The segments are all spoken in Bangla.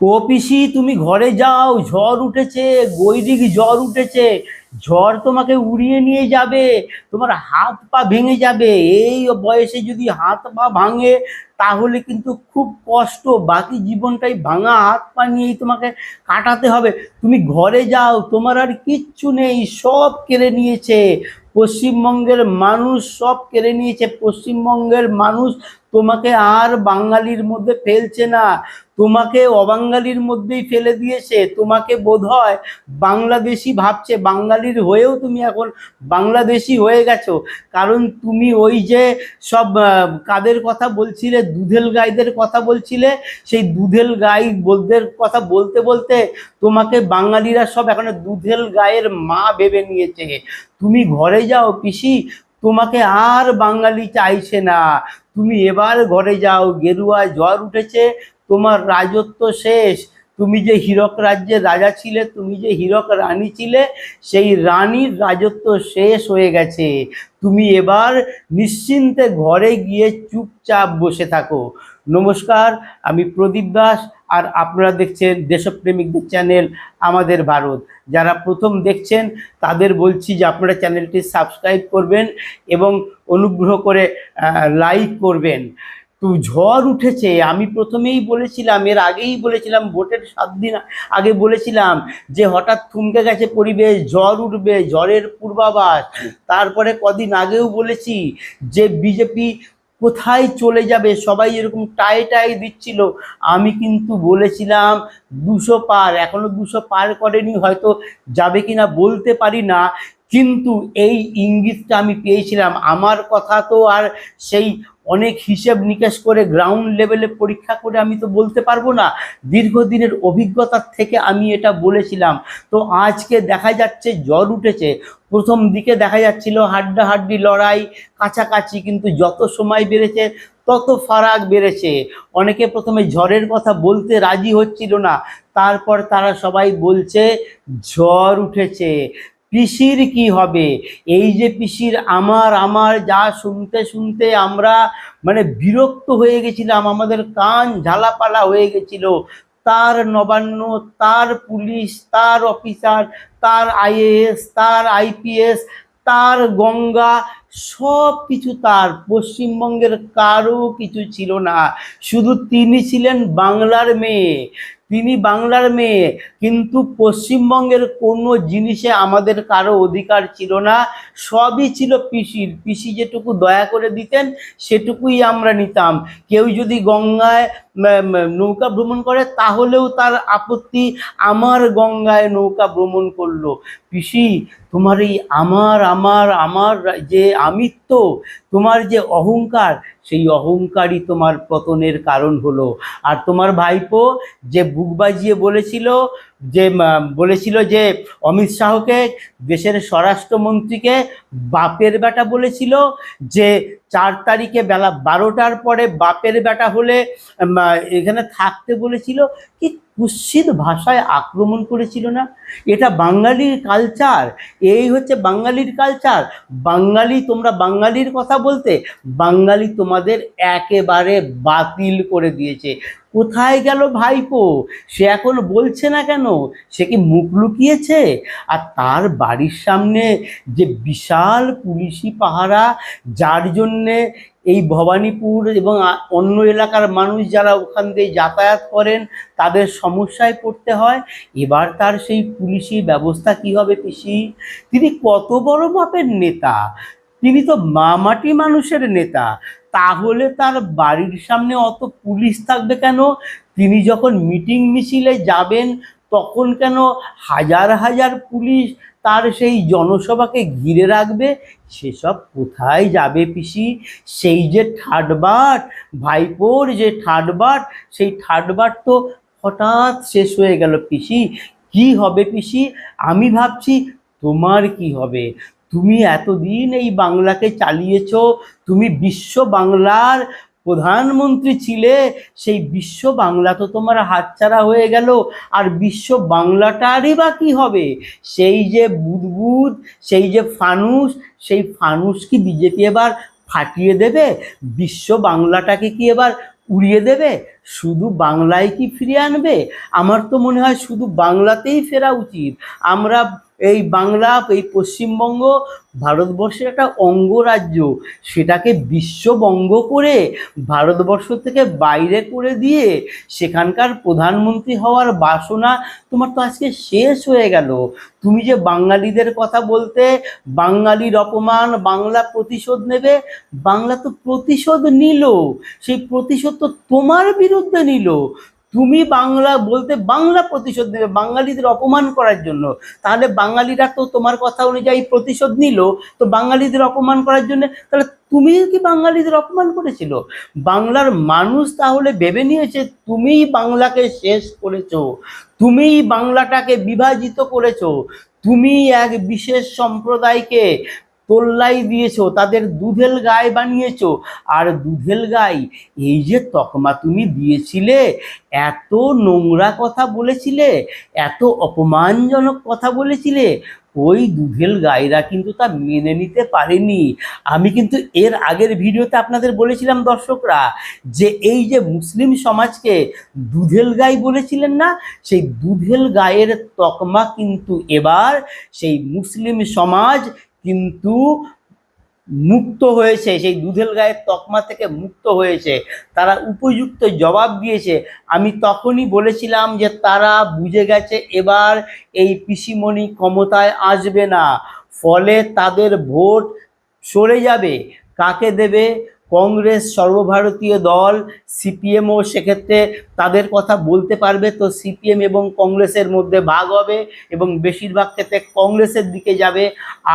ও পিসি, তুমি ঘরে যাও, ঝড় উঠেছে, গৈরিক ঝড় উঠেছে। ঝড় তোমাকে উড়িয়ে নিয়ে যাবে, তোমার হাত পা ভেঙে যাবে। এই বয়সে যদি হাত পা ভাঙে তাহলে কিন্তু খুব কষ্ট, বাকি জীবনটাই ভাঙা হাত পা নিয়েই তোমাকে কাটাতে হবে। তুমি ঘরে যাও, তোমার আর কিচ্ছু নেই, সব কেড়ে নিয়েছে পশ্চিমবঙ্গের মানুষ, সব কেড়ে নিয়েছে পশ্চিমবঙ্গের মানুষ। তোমাকে আর বাঙালির মধ্যে ফেলছে না, তোমাকে অবাঙালির মধ্যেই ফেলে দিয়েছে। তোমাকে বোধহয় বাংলাদেশি ভাবছে, বাঙালির হয়েও তুমি এখন বাংলাদেশি হয়ে গেছো। কারণ তুমি ওই যে সব কাদের কথা বলছিলে, দুধেল গাইদের কথা বলছিলে, সেই দুধেল গাই বলদের কথা বলতে বলতে তোমাকে বাঙালিরা সব এখন দুধেল গায়ের মা ভেবে নিয়েছে। তুমি ঘরে যাও পিসি, তোমাকে আর বাঙালি চাইছে না। তুমি এবার ঘরে যাও, গেরুয়া ঝড় উঠেছে, তোমার রাজত্ব শেষ। তুমি যে হীরক রাজ্যের রাজা ছিলে, তুমি যে হীরক রানী ছিলে, সেই রানীর রাজত্ব শেষ হয়ে গেছে। তুমি এবার নিশ্চিন্তে ঘরে গিয়ে চুপচাপ বসে থাকো। নমস্কার, আমি প্রদীপ দাস, আর আপনারা দেখছেন দেশপ্রেমিকদের চ্যানেল আমাদের ভারত। যারা প্রথম দেখছেন তাদের বলছি যে আপনারা চ্যানেলটি সাবস্ক্রাইব করবেন এবং অনুগ্রহ করে লাইক করবেন। তো ঝড় উঠেছে, আমি প্রথমেই বলেছিলাম, এর আগেই বলেছিলাম, ভোটের 7 দিন আগে বলেছিলাম যে হঠাৎ থমকে গেছে পরিবেশ, ঝড় উঠবে, ঝড়ের পূর্বাভাস। তারপরে কদিন আগেও বলেছি যে বিজেপি কোথায় চলে যাবে, সবাই এরকম টাই দিচ্ছিল। আমি কিন্তু বলেছিলাম 200 পার, এখনো 200 পার করেনি, হয়তো যাবে কিনা বলতে পারি না, কিন্তু এই ইঙ্গিতটা আমি পেয়েছিলাম। আমার কথা তো আর সেই অনেক হিসেব নিকেশ করে গ্রাউন্ড লেভেলে পরীক্ষা করে আমি তো বলতে পারবো না, দীর্ঘদিনের অভিজ্ঞতার থেকে আমি এটা বলেছিলাম। তো আজকে দেখা যাচ্ছে ঝড় উঠেছে। প্রথম দিকে দেখা যাচ্ছিল হাড্ডাহাড্ডি লড়াই, কাছাকাছি, কিন্তু যত সময় বেড়েছে তত ফারাক বেড়েছে। অনেকে প্রথমে ঝড়ের কথা বলতে রাজি হচ্ছিল না, তারপর তারা সবাই বলছে ঝড় উঠেছে। পিসির কি হবে? এই যে পিসির আমার আমার যা শুনতে শুনতে আমরা মানে বিরক্ত হয়ে গেছিলাম, আমাদের কান ঝালাপালা হয়ে গেছিল। তার নবান্ন, তার পুলিশ, তার অফিসার, তার আইএএস, তার আইপিএস, তার গঙ্গা, সব কিছু তার, পশ্চিমবঙ্গের কারো কিছু ছিল না। শুধু তিনি ছিলেন বাংলার মেয়ে, তিনি বাংলার মেয়ে, কিন্তু পশ্চিমবঙ্গের কোনো জিনিসে আমাদের কারো অধিকার ছিল না। সবই ছিল পিসির। পিসি যেটুকু দয়া করে দিতেন সেটুকুই আমরা নিতাম। কেউ যদি গঙ্গায় নৌকা ভ্রমণ করে তাহলেও তার আপত্তি, আমার গঙ্গায় নৌকা ভ্রমণ করলো। পিসি, তোমার এই আমার আমার আমার যে আমিত্ব, তোমার যে অহংকার, সেই অহংকারই তোমার পতনের কারণ হলো। আর তোমার ভাইপো যে বুক বাজিয়ে বলেছিল যে অমিত শাহকে, দেশের স্বরাষ্ট্রমন্ত্রীকে বাপের বেটা বলেছিল, যে 4 তারিখে বেলা 12টার পরে বাপের বেটা হলে এখানে থাকতে বলেছিল। কি কুৎসিত ভাষায় আক্রমণ করেছিল না? এটা বাঙালির কালচার, এই হচ্ছে বাঙালির কালচার। বাঙালি, তোমরা বাঙালির কথা বলতে, বাঙালি তোমাদের একেবারে বাতিল করে দিয়েছে। কোথায় গেল ভাইপো? সে এখন বলছে না কেন? সে কি মুখ লুকিয়েছে? আর তার বাড়ির সামনে যে বিশাল পুলিশি পাহারা, যার জন্যে এই ভবানীপুর এবং অন্য এলাকার মানুষ যারা ওখান দিয়ে যাতায়াত করেন তাদের সমস্যায় পড়তে হয়। এবার তার সেই পুলিশি ব্যবস্থা কি হবে পিসি? তিনি কত বড় মাপের নেতা, তিনি তো মামাটি মানুষের নেতা, তাহলে তার বাড়ির সামনে অত পুলিশ থাকবে কেন? তিনি যখন মিটিং মিছিলে যাবেন তখন কেন হাজার হাজার পুলিশ তার সেই জনসভাকে ঘিরে রাখবে? সেসব কোথায় যাবে পিসি? সেই যে ঠাটবাট, ভাইপোর যে ঠাটবাট, সেই ঠাটবাট তো হঠাৎ শেষ হয়ে গেল পিসি। কি হবে পিসি? আমি ভাবছি তোমার কি হবে? তুমি এতদিন এই বাংলাকে চালিয়েছ, তুমি বিশ্ব বাংলার প্রধানমন্ত্রী ছিলে, সেই বিশ্ব বাংলা তো তোমার হাতছাড়া হয়ে গেল। আর বিশ্ব বাংলাটারই বা কি হবে? সেই যে বুদবুদ, সেই যে ফানুস, সেই ফানুস কি বিজেপি এবার ফাটিয়ে দেবে? বিশ্ব বাংলাটাকে কি এবার উড়িয়ে দেবে? শুধু বাংলায় কি ফিরিয়ে আনবে? আমার তো মনে হয় শুধু বাংলাতেই ফেরা উচিত। আমরা এই বাংলা, এই পশ্চিমবঙ্গ ভারতবর্ষের একটা অঙ্গরাজ্য, সেটাকে বিশ্ববঙ্গ করে ভারতবর্ষ থেকে বাইরে করে দিয়ে সেখানকার প্রধানমন্ত্রী হওয়ার বাসনা তোমার তো আজকে শেষ হয়ে গেল। তুমি যে বাঙালিদের কথা বলতে, বাঙালির অপমান, বাংলা প্রতিশোধ নেবে, বাংলা তো প্রতিশোধ নিল। সেই প্রতিশোধ তো তোমার বিরুদ্ধে নিল। তুমি বাংলা বলতে বাংলা প্রতিশোধ নেবে বাঙালিদের অপমান করার জন্য। তাহলে বাঙালিরা তো তোমার কথা অনুযায়ী প্রতিশোধ নিল, তো বাঙালিদের অপমান করার জন্য তাহলে তুমি কি বাঙালিদের অপমান করেছিল? বাংলার মানুষ তাহলে ভেবে নিয়েছে তুমিই বাংলাকে শেষ করেছো, তুমিই বাংলাটাকে বিভাজিত করেছো, তুমি এক বিশেষ সম্প্রদায়কে তোল্লাই দিয়েছো, তাদের দুধেল গাই বানিয়েছো। আর দুধেল গাই, এই যে তকমা তুমি দিয়েছিলে, এত নোংরা কথা বলেছিলে, এত অপমানজনক কথা বলেছিলে, ওই দুধেল গাইরা কিন্তু তা মেনে নিতে পারেনি। আমি কিন্তু এর আগের ভিডিওতে আপনাদের বলেছিলাম দর্শকরা, যে এই যে মুসলিম সমাজকে দুধেল গাই বলেছিলেন না, সেই দুধেল গায়ের তকমা কিন্তু এবার সেই মুসলিম সমাজ কিন্তু মুক্ত হয়েছে, সেই দুধেল গায়ের তকমা থেকে মুক্ত হয়েছে। তারা উপযুক্ত জবাব দিয়েছে। আমি তখনই বলেছিলাম যে তারা বুঝে গেছে এবার এই পিসিমণি ক্ষমতায় আসবে না, ফলে তাদের ভোট সরে যাবে। কাকে দেবে? কংগ্রেস সর্বভারতীয় দল, সিপিএমও সেক্ষেত্রে তাদের কথা বলতে পারবে, তো সিপিএম এবং কংগ্রেসের মধ্যে ভাগ হবে এবং বেশিরভাগ ক্ষেত্রে কংগ্রেসের দিকে যাবে।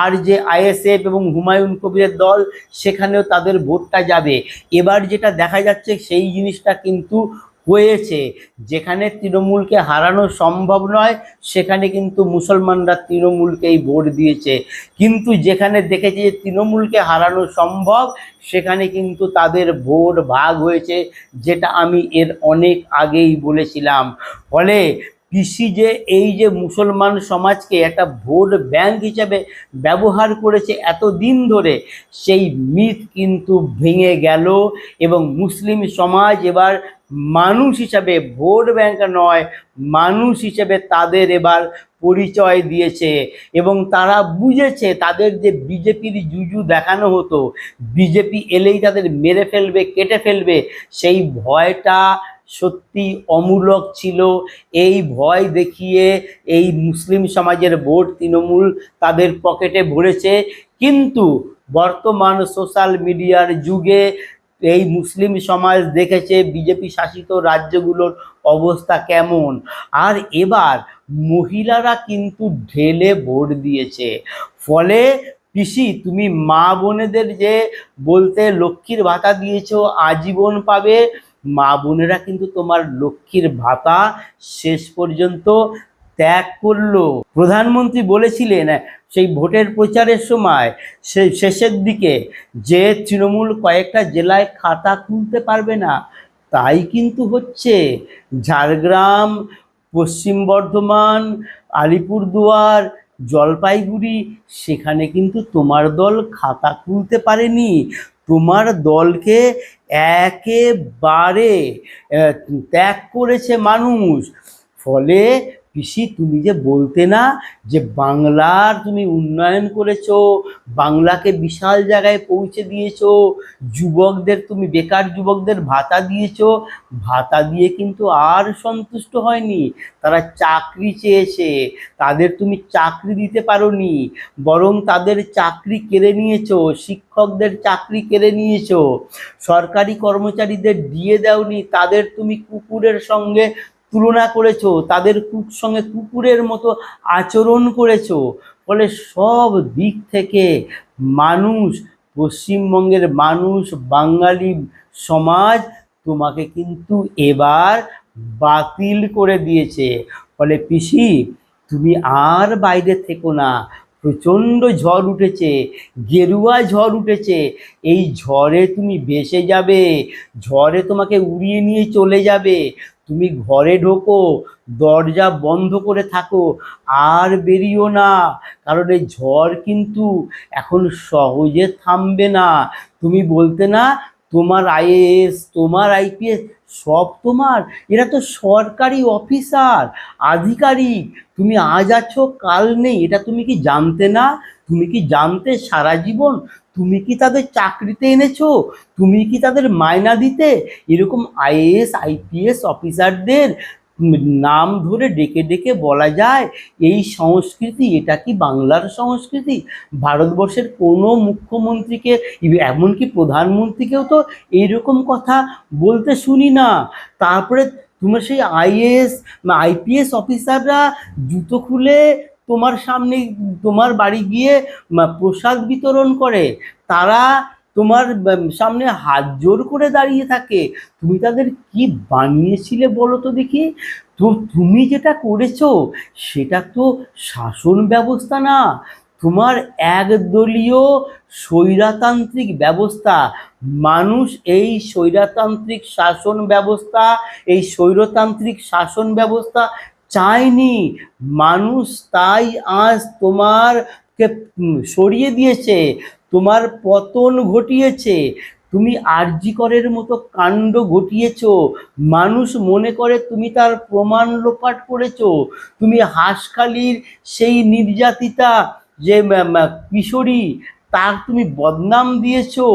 আর যে আইএসএফ এবং হুমায়ুন কবিরের দল, সেখানেও তাদের ভোটটা যাবে। এবার যেটা দেখা যাচ্ছে সেই জিনিসটা কিন্তু হয়েছে। যেখানে তৃণমূলকে হারানো সম্ভব নয়, সেখানে কিন্তু মুসলমানরা তৃণমূলকেই ভোট দিয়েছে। কিন্তু যেখানে দেখেছে যে তৃণমূলকে হারানো সম্ভব, সেখানে কিন্তু তাদের ভোট ভাগ হয়েছে, যেটা আমি এর অনেক আগেই বলেছিলাম। ফলে পিসি যে এই যে মুসলমান সমাজকে একটা ভোট ব্যাংক হিসেবে ব্যবহার করেছে এতদিন ধরে, সেই মিথ কিন্তু ভেঙে গেল এবং মুসলিম সমাজ এবার মানুষ হিসাবে, ভোট ব্যাংক নয়, মানুষ হিসেবে তাদের এবার পরিচয় দিয়েছে। এবং তারা বুঝেছে তাদের যে বিজেপির জুজু দেখানো হতো, বিজেপি এলেই তাদের মেরে ফেলবে, কেটে ফেলবে, সেই ভয়টা সত্যি অমূলক ছিল। এই ভয় দেখিয়ে এই মুসলিম সমাজের ভোট তৃণমূল তাদের পকেটে ভরেছে। কিন্তু বর্তমান সোশ্যাল মিডিয়ার যুগে এই মুসলিম সমাজ দেখেছে বিজেপি শাসিত রাজ্যগুলোর অবস্থা কেমন। আর এবার মহিলারা কিন্তু ঢেলে ভোট দিয়েছে। ফলে পিসি, তুমি মা বোনেদের যে বলতে লক্ষ্মীর ভাতা দিয়েছো, আজীবন পাবে, মা বোনেরা কিন্তু তোমার লক্ষ্মীর ভাতা শেষ পর্যন্ত ত্যাগ করলো। প্রধানমন্ত্রী বলেছিলেন সেই ভোটের প্রচারের সময়, সেই শেষের দিকে, যে তৃণমূল কয়েকটা জেলায় খাতা খুলতে পারবে না। তাই কিন্তু হচ্ছে। ঝাড়গ্রাম, পশ্চিম বর্ধমান, আলিপুরদুয়ার, জলপাইগুড়ি, সেখানে কিন্তু তোমার দল খাতা খুলতে পারেনি। তোমার দলকে একেবারে ত্যাগ করেছে মানুষ। ফলে পিসি, তুমি যে বলতে না যে বাংলার তুমি উন্নয়ন করেছো, বাংলাকে বিশাল জায়গায় পৌঁছে দিয়েছো, যুবকদের তুমি বেকার যুবকদের ভাতা দিয়েছো, ভাতা দিয়ে কিন্তু আর সন্তুষ্ট হয়নি, তারা চাকরি চেয়েছে, তাদের তুমি চাকরি দিতে পারোনি, বরং তাদের চাকরি কেড়ে নিয়েছো, শিক্ষকদের চাকরি কেড়ে নিয়েছো, সরকারি কর্মচারীদের দিয়ে দাওনি, তাদের তুমি কুকুরের সঙ্গে তুলনা করেছো, তাদের সঙ্গে কুকুরের মতো আচরণ করেছো। ফলে সব দিক থেকে মানুষ, পশ্চিমবঙ্গের মানুষ, বাঙালি সমাজ তোমাকে কিন্তু এবার বাতিল করে দিয়েছে। ফলে পিসি, তুমি আর বাইরে থেকো না। প্রচণ্ড ঝড় উঠেছে, গেরুয়া ঝড় উঠেছে, এই ঝড়ে তুমি ভেসে যাবে, ঝড়ে তোমাকে উড়িয়ে নিয়ে চলে যাবে। তুমি ঘরে ঢোকো, দরজা বন্ধ করে থাকো, আর বেরিও না, কারণ এই ঝড় কিন্তু এখন সহজে থামবে না। তুমি বলতে না তোমার আইএএস, তোমার আইপিএস, সব তোমার। এরা তো সরকারি অফিসার, আধিকারিক। তুমি আজ আছো কাল নেই, এটা তুমি কি জানতে না? তুমি কি জানতে সারা জীবন? তুমি কি তাদের চাকরিতে এনেছো? তুমি কি তাদের মায়না দিতে? এরকম আইএএস আইপিএস অফিসারদের নাম ধরে ডেকে ডেকে বলা যায় এই সংস্কৃতি? এটা কি বাংলার সংস্কৃতি? ভারতবর্ষের কোনো মুখ্যমন্ত্রীকে, এমনকি প্রধানমন্ত্রীকেও তো এইরকম কথা বলতে শুনি না। তারপরে তোমার সেই আইএএস আইপিএস অফিসাররা জুতো খুলে তোমার সামনে, তোমার বাড়ি গিয়ে প্রসাদ বিতরণ করে। তারা তোমার সামনে হাত জোর করে দাঁড়িয়ে থাকে। তুমি তাদের কি বানিয়েছিলে বলো তো দেখি? তো তুমি যেটা করেছো সেটা তো শাসন ব্যবস্থা না, তোমার একদলীয় স্বৈরতান্ত্রিক ব্যবস্থা। মানুষ এই স্বৈরতান্ত্রিক শাসন ব্যবস্থা, এই স্বৈরতান্ত্রিক শাসন ব্যবস্থা চায়নি মানুষ, তাই আজ তোমারকে সরিয়ে দিয়েছে, তোমার পতন ঘটিয়েছে। তুমি আরজি করের মতো কাণ্ড ঘটিয়েছো, মানুষ মনে করে তুমি তার প্রমাণ লোপাট করেছো। তুমি হাঁসখালির সেই নির্যাতিতা যে কিশোরী, তার তুমি বদনাম দিয়েছো।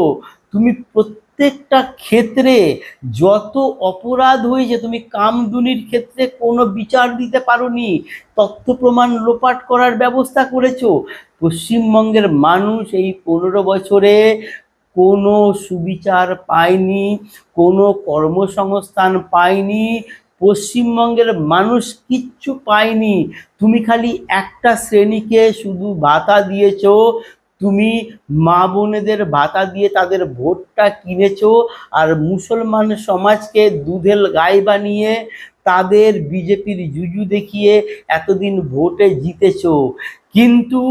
তুমি প্রত্যেকটা ক্ষেত্রে যত অপরাধ হয়েছে, তুমি কামদুনির ক্ষেত্রে কোনো বিচার দিতে পারোনি, তথ্য প্রমাণ লোপাট করার ব্যবস্থা করেছো। পশ্চিমবঙ্গের মানুষ এই 15 বছরে কোনো সুবিচার পায়নি, কোনো কর্মসংস্থান পায়নি, পশ্চিমবঙ্গের মানুষ কিচ্ছু পায়নি। তুমি খালি একটা শ্রেণীকে শুধু ভাতা দিয়েছো, তুমি মা বোনেদের ভাতা দিয়ে তাদের ভোটটা কিনেছো, আর মুসলমান সমাজকে দুধের গাই বানিয়ে তাদের বিজেপির জুজু দেখিয়ে এতদিন ভোটে জিতেছো। কিন্তু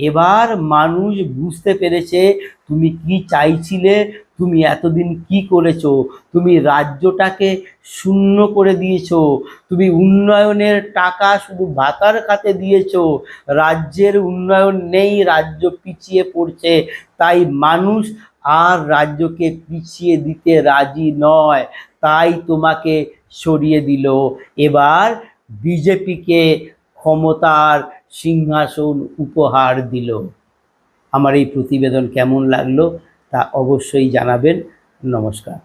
এবার মানুষ বুঝতে পেরেছে তুমি কি চাইছিলে, তুমি এতদিন কি করেছো। তুমি রাজ্যটাকে শূন্য করে দিয়েছো, তুমি উন্নয়নের টাকা শুধু ভাতার খাতে দিয়েছো, রাজ্যের উন্নয়ন নেই, রাজ্য পিছিয়ে পড়ছে। তাই মানুষ আর রাজ্যকে পিছিয়ে দিতে রাজি নয়, তাই তোমাকে সরিয়ে দিল। এবার বিজেপিকে ক্ষমতার সিংহাসন উপহার দিল। আমার এই প্রতিবেদন কেমন লাগলো তা অবশ্যই জানাবেন। নমস্কার।